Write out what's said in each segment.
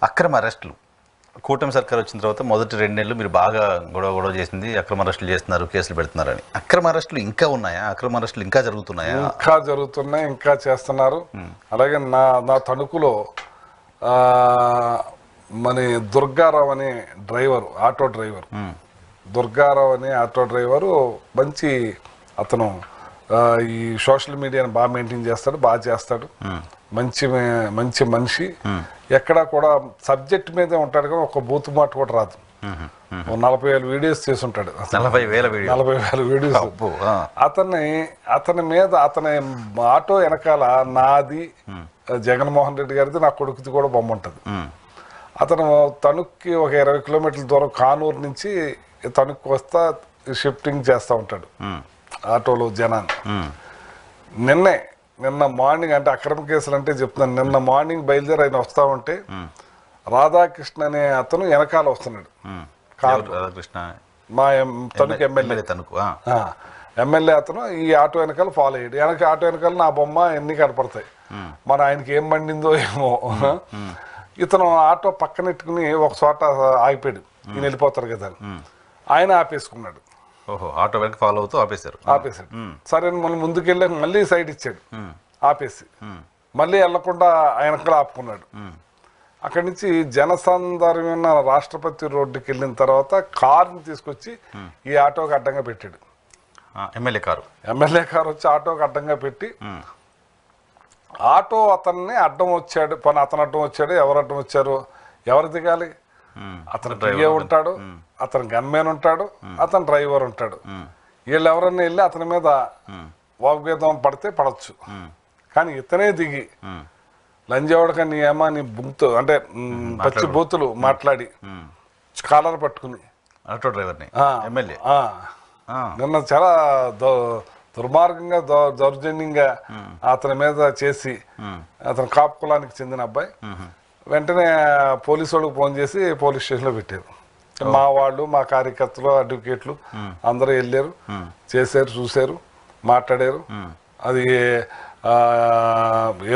అక్రమ అరెస్టులు కూటమి సర్కార్ వచ్చిన తర్వాత మొదటి 2 నెలలు మీరు బాగా గొడవ చేసింది అక్రమ అరెస్టులు చేస్తున్నారు, కేసులు పెడుతున్నారని. అక్రమ అరెస్టులు ఇంకా ఉన్నాయా? అక్రమ అరెస్టులు ఇంకా జరుగుతున్నాయా? ఇంకా జరుగుతున్నాయి, ఇంకా చేస్తున్నారు. అలాగే నా తణుకులో మన దుర్గారావు అనే డ్రైవర్, ఆటో డ్రైవర్, దుర్గారావు అనే ఆటో డ్రైవరు మంచి అతను. ఈ సోషల్ మీడియాని బాగా మెయింటైన్ చేస్తాడు, బాగా చేస్తాడు. మంచి మనిషి. ఎక్కడా కూడా సబ్జెక్ట్ మీదే ఉంటాడు కానీ ఒక బూతు మాట కూడా రాదు. 40,000 వీడియోస్ చేసి ఉంటాడు. 40,000 వీడియోస్. అతని మీద అతని ఆటో వెనకాల నాది, జగన్మోహన్ రెడ్డి గారిది, నా కొడుకుది కూడా బొమ్మ ఉంటుంది. అతను తణుక్కి ఒక 20 కిలోమీటర్ల దూరం కానూరు నుంచి తణుక్కి వస్తా షిఫ్టింగ్ చేస్తూ ఉంటాడు ఆటోలో జనాన్ని. నిన్న మార్నింగ్, అంటే అక్రమ కేసులు అంటే చెప్తున్నాను, నిన్న మార్నింగ్ బయలుదేరి ఆయన వస్తా ఉంటే రాధాకృష్ణ అనే అతను వెనకాల వస్తున్నాడు కారు. మా తణుకు ఎమ్మెల్యే అతను ఈ ఆటో వెనకాల ఫాలో అయ్యాడు. ఆటో వెనకాల నా బొమ్మ ఎన్ని కనపడతాయి. మరి ఆయనకి ఏం మండిందో ఏమో. ఇతను ఆటో పక్కనెట్టుకుని ఒక చోట ఆగిపోయాడు, ఈయన వెళ్ళిపోతారు కదా అని. ఆయన ఆపేసుకున్నాడు. ఆటో వెనక ఫాలో అవుతూ ఆపేశాడు. సరే మళ్ళీ ముందుకెళ్ళి మళ్ళీ సైడ్ ఇచ్చాడు, ఆపేసి మళ్ళీ వెళ్లకుండా ఆయనకలా ఆపుకున్నాడు. అక్కడి నుంచి జనసందర్భమైన రాష్ట్రపతి రోడ్డుకి వెళ్ళిన తర్వాత కారుని తీసుకొచ్చి ఈ ఆటోకి అడ్డంగా పెట్టాడు. ఎమ్మెల్యే కారు వచ్చి ఆటోకి అడ్డంగా పెట్టి, ఆటో అతన్ని అడ్డం వచ్చాడు. అతను అడ్డం వచ్చాడు. ఎవరు అడ్డం వచ్చారు? ఎవరు దిగాలి? అతను పిఏ ఉంటాడు, అతను గన్మెన్ ఉంటాడు, అతను డ్రైవర్ ఉంటాడు. వీళ్ళు ఎవరన్నా వెళ్ళి అతని మీద వాగ్వేదం పడితే పడవచ్చు. కానీ ఇతనే దిగి లంజవాడక నీ ఏమా నీ బుంతో అంటే పచ్చి బూతులు మాట్లాడి కాలర్ పట్టుకుని ఆటో డ్రైవర్ని ఎమ్మెల్యే నిన్న చాలా దుర్మార్గంగా దౌర్జన్యంగా అతని మీద చేసి, అతను కాపు కులానికి చెందిన అబ్బాయి. వెంటనే పోలీసు వాళ్ళకి ఫోన్ చేసి పోలీస్ స్టేషన్లో పెట్టారు. మా వాళ్ళు, మా కార్యకర్తలు, అడ్వకేట్లు అందరూ వెళ్ళారు, చేశారు, చూశారు, మాట్లాడారు. అది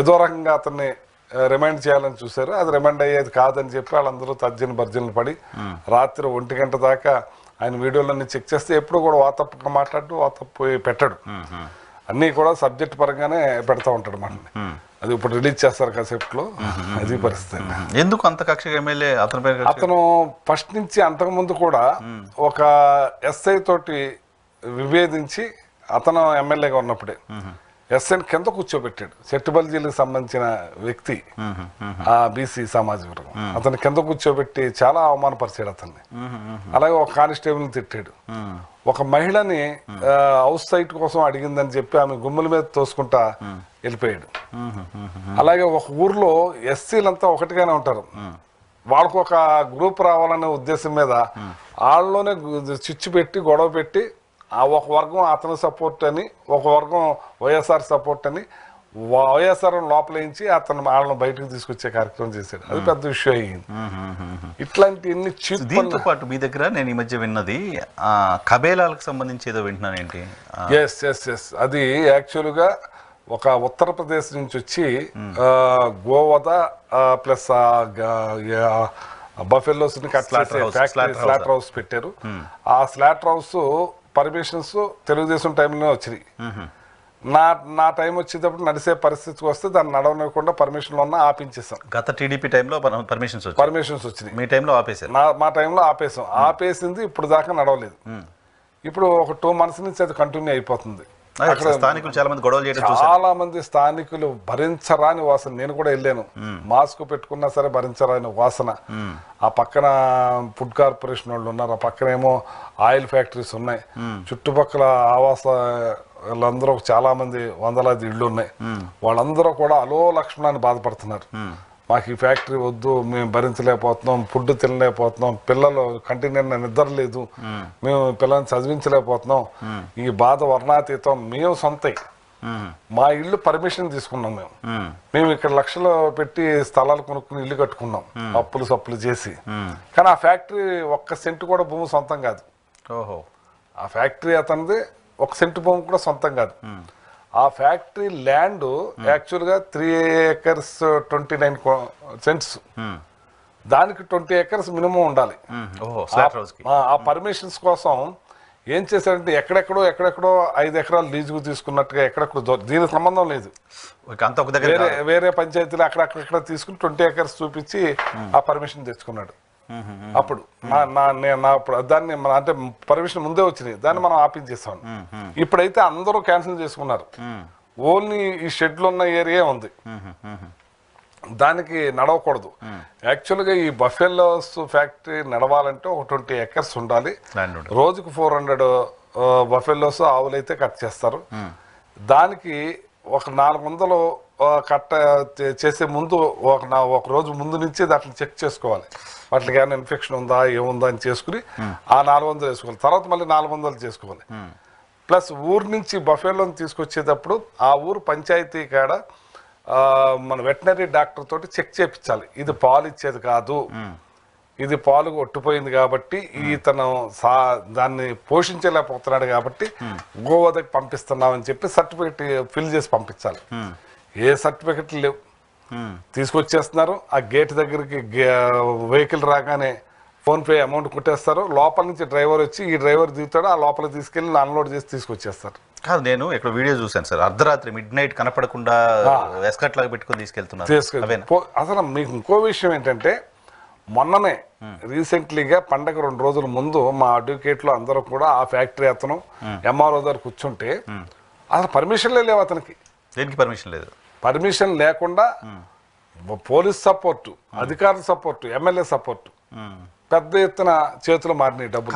ఏదో రకంగా అతన్ని రిమైండ్ చేయాలని చూశారు. అది రిమైండ్ అయ్యేది కాదని చెప్పి వాళ్ళందరూ తర్జన భర్జనలు పడి రాత్రి 1 గంట దాకా ఆయన వీడియోలన్నీ చెక్ చేస్తే ఎప్పుడు కూడా వాతప్పగా మాట్లాడు, వాతప్పు పెట్టాడు. అన్నీ కూడా సబ్జెక్ట్ పరంగానే పెడతా ఉంటాడు మనల్ని. అది ఇప్పుడు రిలీజ్ చేస్తారు కాసేపులో. అది పరిస్థితి. ఎందుకు అంత కక్ష ఎమ్మెల్యే అతను ఫస్ట్ నుంచి అంతకుముందు కూడా ఒక ఎస్ఐ తోటి విభేదించి, అతను ఎమ్మెల్యేగా ఉన్నప్పుడే ఎస్ఐని కింద కూర్చోబెట్టాడు. సెట్టుబల్జీలకు సంబంధించిన వ్యక్తి, ఆ బీసీ సామాజిక వర్గం. అతను కింద కూర్చోబెట్టి చాలా అవమానపరిచాడు అతన్ని. అలాగే ఒక కానిస్టేబుల్ని తిట్టాడు. ఒక మహిళని హౌస్ సైట్ కోసం అడిగిందని చెప్పి ఆమె గుమ్మల మీద తోసుకుంటా వెళ్ళిపోయాడు. అలాగే ఒక ఊర్లో ఎస్సీలంతా ఒకటిగానే ఉంటారు. వాళ్ళకు ఒక గ్రూప్ రావాలనే ఉద్దేశం మీద వాళ్ళలోనే చిచ్చు పెట్టి గొడవ పెట్టి, ఒక వర్గం అతని సపోర్ట్ అని, ఒక వర్గం వైఎస్ఆర్ సపోర్ట్ అని, వైఎస్ఆర్ లోపలేయించి అతను వాళ్ళని బయటకు తీసుకొచ్చే కార్యక్రమం చేశాడు. అది పెద్ద విషయం అయ్యింది. ఇట్లాంటి ఎన్ని దీంతో పాటు మీ దగ్గర నేను ఈ మధ్య విన్నది కబేలాలకు సంబంధించి ఏదో వింటున్నాను ఏంటి? ఎస్ అది యాక్చువల్గా ఒక ఉత్తరప్రదేశ్ నుంచి వచ్చి గోవద ప్లస్ బఫెల్లోస్ స్లాటర్ హౌస్ పెట్టారు. ఆ స్లాటర్ హౌస్ పర్మిషన్స్ తెలుగుదేశం టైంలోనే వచ్చినాయి. నా టైం వచ్చేటప్పుడు నడిసే పరిస్థితికి వస్తే దాన్ని నడవనివ్వకుండా పర్మిషన్లు ఉన్నా ఆపించేసాం. గత టీడీపీ టైంలో పర్మిషన్స్ వచ్చినాయి. మీ టైంలో ఆపేసారు. మా టైంలో ఆపేసాం. ఆపేసింది ఇప్పుడు దాకా నడవలేదు. ఇప్పుడు ఒక 2 months నుంచి అది కంటిన్యూ అయిపోతుంది. అక్కడ స్థానికులు చాలా మంది స్థానికులు భరించరాని వాసన. నేను కూడా వెళ్ళాను. మాస్క్ పెట్టుకున్నా సరే భరించరాని వాసన. ఆ పక్కన ఫుడ్ కార్పొరేషన్ వాళ్ళు ఉన్నారు, ఆ పక్కన ఏమో ఆయిల్ ఫ్యాక్టరీస్ ఉన్నాయి, చుట్టుపక్కల ఆవాస వాళ్ళందరూ చాలా మంది 100 ఇళ్ళు ఉన్నాయి. వాళ్ళందరూ కూడా అలో లక్షణాన్ని బాధపడుతున్నారు. మాకు ఈ ఫ్యాక్టరీ వద్దు, మేము భరించలేకపోతున్నాం, ఫుడ్ తినలేకపోతున్నాం, పిల్లలు కంటిన్యూ నిద్ర లేదు, మేము పిల్లల్ని చదివించలేకపోతున్నాం, ఈ బాధ వర్ణాతీతం. మేము సొంత మా ఇల్లు పర్మిషన్ తీసుకున్నాం. మేము ఇక్కడ లక్షలు పెట్టి స్థలాలు కొనుక్కుని ఇల్లు కట్టుకున్నాం, అప్పులు సప్పులు చేసి. కానీ ఆ ఫ్యాక్టరీ 1 సెంటు కూడా భూమి సొంతం కాదు. ఆ ఫ్యాక్టరీ అతనిది 1 సెంటు భూమి కూడా సొంతం కాదు. ఆ ఫ్యాక్టరీ ల్యాండ్ యాక్చువల్గా 3 acres 29 cents దానికి 20 acres మినిమం ఉండాలి. ఓహో స్లాటర్ హౌస్కి. ఆ పర్మిషన్స్ కోసం ఏం చేశారంటే ఎక్కడెక్కడో 5 ఎకరాలు లీజుకు తీసుకున్నట్టుగా ఎక్కడెక్కడో దీనికి సంబంధం లేదు, అంత ఒక దగ్గర వేరే పంచాయతీలు అక్కడెక్కడ తీసుకుని 20 acres చూపించి ఆ పర్మిషన్ తెచ్చుకున్నాడు. అప్పుడు దాన్ని అంటే పర్మిషన్ ముందే వచ్చినాయి, దాన్ని మనం ఆపించేస్తాం. ఇప్పుడైతే అందరూ క్యాన్సిల్ చేసుకున్నారు, ఓన్లీ ఈ షెడ్లు ఉన్న ఏరియా ఉంది, దానికి నడవకూడదు. యాక్చువల్గా ఈ బఫెలోస్ ఫ్యాక్టరీ నడవాలంటే ఒక 20 acres ఉండాలి. రోజుకు 400 బఫెలోస్ ఆవులైతే కట్ చేస్తారు. దానికి ఒక 400 కట్ట చేసే ముందు ఒక రోజు ముందు నుంచి దాంట్లో చెక్ చేసుకోవాలి, వాటికి ఏమైనా ఇన్ఫెక్షన్ ఉందా ఏముందా అని చేసుకుని ఆ 400 వేసుకోవాలి. తర్వాత మళ్ళీ 400 చేసుకోవాలి. ప్లస్ ఊరు నుంచి బఫెలోని తీసుకొచ్చేటప్పుడు ఆ ఊరు పంచాయతీ కాడ మన వెటనరీ డాక్టర్ తోటి చెక్ చేయించాలి, ఇది పాలు ఇచ్చేది కాదు, ఇది పాలు ఒట్టిపోయింది కాబట్టి ఇతను దాన్ని పోషించలేకపోతున్నాడు కాబట్టి గోవదకి పంపిస్తున్నామని చెప్పి సర్టిఫికెట్ ఫిల్ చేసి పంపించాలి. ఏ సర్టిఫికెట్లు లేవు, తీసుకొచ్చేస్తున్నారు. ఆ గేట్ దగ్గరికి వెహికల్ రాగానే ఫోన్పే అమౌంట్ కుట్టేస్తారు, లోపల నుంచి డ్రైవర్ వచ్చి ఈ డ్రైవర్ దిగుతాడు, ఆ లోపల తీసుకెళ్ళి అన్లోడ్ చేసి తీసుకొచ్చేస్తారు. కాదు, నేను ఇక్కడ వీడియో చూశాను సార్, అర్ధరాత్రి మిడ్-నైట్ కనపడకుండా ఎస్కట్ లాగా పెట్టుకుని తీసుకెళ్తున్నారు. అసలు మీకు ఇంకో విషయం ఏంటంటే, మొన్ననే రీసెంట్లీగా పండగ 2 రోజుల ముందు మా అడ్వకేట్లు అందరూ కూడా ఆ ఫ్యాక్టరీ అతను ఎంఆర్ఓ దగ్గర కూర్చుంటే అసలు పర్మిషన్లే లేవు అతనికి. దేనికి పర్మిషన్ లేదు? పర్మిషన్ లేకుండా పోలీస్ సపోర్టు, అధికారుల సపోర్టు, ఎమ్మెల్యే సపోర్టు, పెద్ద ఎత్తున చేతులు మారినాయి డబ్బులు.